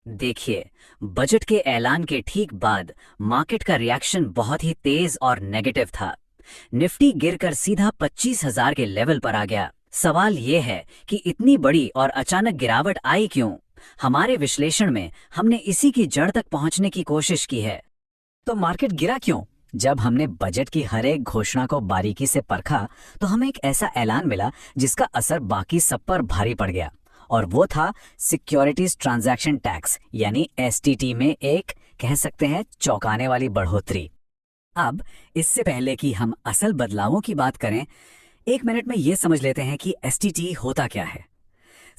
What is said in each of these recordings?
देखिए, बजट के ऐलान के ठीक बाद मार्केट का रिएक्शन बहुत ही तेज और नेगेटिव था। निफ्टी गिरकर सीधा 25,000 के लेवल पर आ गया। सवाल यह है कि इतनी बड़ी और अचानक गिरावट आई क्यों? हमारे विश्लेषण में हमने इसी की जड़ तक पहुंचने की कोशिश की है। तो मार्केट गिरा क्यों? जब हमने बजट की हर एक घोषणा को बारीकी से परखा तो हमें एक ऐसा ऐलान मिला जिसका असर बाकी सब पर भारी पड़ गया, और वो था सिक्योरिटीज ट्रांजैक्शन टैक्स यानी एसटीटी में एक, कह सकते हैं, चौंकाने वाली बढ़ोतरी। अब इससे पहले कि हम असल बदलावों की बात करें, एक मिनट में ये समझ लेते हैं कि एसटीटी होता क्या है।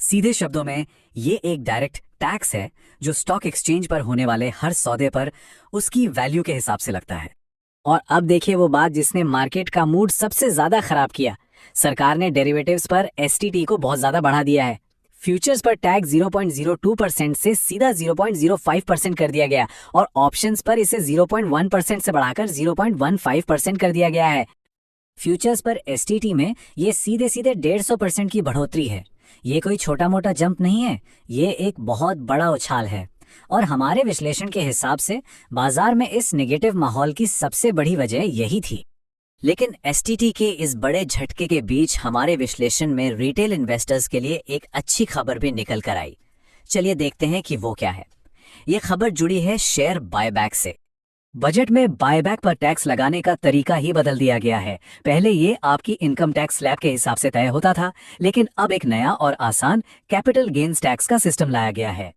सीधे शब्दों में ये एक डायरेक्ट टैक्स है जो स्टॉक एक्सचेंज पर होने वाले हर सौदे पर उसकी वैल्यू के हिसाब से लगता है। और अब देखिए वो बात जिसने मार्केट का मूड सबसे ज्यादा खराब किया। सरकार ने डेरिवेटिव्स पर एसटीटी को बहुत ज्यादा बढ़ा दिया है। फ्यूचर्स पर टैक्स 0.02% से सीधा 0.05% कर दिया गया और ऑप्शंस पर इसे 0.1% से बढ़ाकर 0.15% कर दिया गया है। फ्यूचर्स पर एसटीटी में ये सीधे सीधे 150% की बढ़ोतरी है। ये कोई छोटा मोटा जंप नहीं है, ये एक बहुत बड़ा उछाल है। और हमारे विश्लेषण के हिसाब से बाजार में इस नेगेटिव माहौल की सबसे बड़ी वजह यही थी। लेकिन एसटीटी के इस बड़े झटके के बीच हमारे विश्लेषण में रिटेल इन्वेस्टर्स के लिए एक अच्छी खबर भी निकल कर आई। चलिए देखते हैं कि वो क्या है। ये खबर जुड़ी है शेयर बायबैक से। बजट में बायबैक पर टैक्स लगाने का तरीका ही बदल दिया गया है। पहले ये आपकी इनकम टैक्स स्लैब के हिसाब से तय होता था, लेकिन अब एक नया और आसान कैपिटल गेन्स टैक्स का सिस्टम लाया गया है।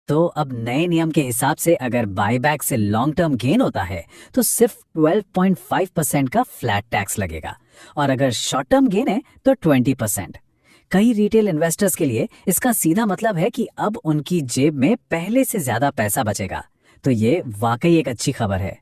तो अब नए नियम के हिसाब से अगर बायबैक से लॉन्ग टर्म गेन होता है तो सिर्फ 12.5% का फ्लैट टैक्स लगेगा, और अगर शॉर्ट टर्म गेन है तो 20%। कई रिटेल इन्वेस्टर्स के लिए इसका सीधा मतलब है कि अब उनकी जेब में पहले से ज्यादा पैसा बचेगा। तो ये वाकई एक अच्छी खबर है।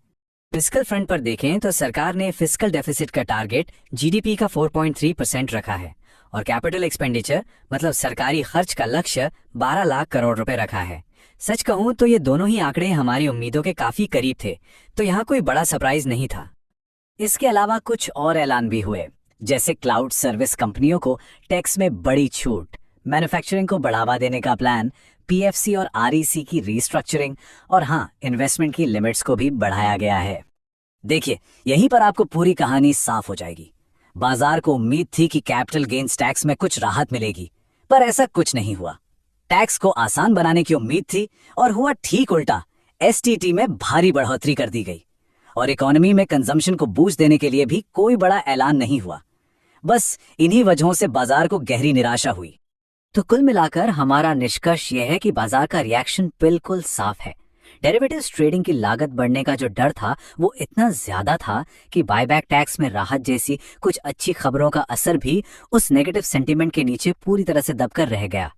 फिस्कल फ्रंट पर देखें तो सरकार ने फिस्कल डेफिसिट का टारगेट जीडीपी का 4.3% रखा है, और कैपिटल एक्सपेंडिचर मतलब सरकारी खर्च का लक्ष्य 12 लाख करोड़ रुपए रखा है। सच कहूं तो ये दोनों ही आंकड़े हमारी उम्मीदों के काफी करीब थे, तो यहाँ कोई बड़ा सरप्राइज नहीं था। इसके अलावा कुछ और ऐलान भी हुए, जैसे क्लाउड सर्विस कंपनियों को टैक्स में बड़ी छूट, मैन्युफैक्चरिंग को बढ़ावा देने का प्लान, पीएफसी और आरईसी की रीस्ट्रक्चरिंग, और हाँ, इन्वेस्टमेंट की लिमिट्स को भी बढ़ाया गया है। देखिए, यहीं पर आपको पूरी कहानी साफ हो जाएगी। बाजार को उम्मीद थी कि कैपिटल गेन्स टैक्स में कुछ राहत मिलेगी, पर ऐसा कुछ नहीं हुआ। टैक्स को आसान बनाने की उम्मीद थी और हुआ ठीक उल्टा। एसटीटी में भारी बढ़ोतरी कर दी गई, और इकोनॉमी में कंजम्पशन को बूस्ट देने के लिए भी कोई बड़ा ऐलान नहीं हुआ। बस इन्हीं वजहों से बाजार को गहरी निराशा हुई। तो कुल मिलाकर हमारा निष्कर्ष यह है कि बाजार का रिएक्शन बिल्कुल साफ है। डेरिवेटिव्स ट्रेडिंग की लागत बढ़ने का जो डर था वो इतना ज्यादा था कि बायबैक टैक्स में राहत जैसी कुछ अच्छी खबरों का असर भी उस नेगेटिव सेंटीमेंट के नीचे पूरी तरह से दबकर रह गया।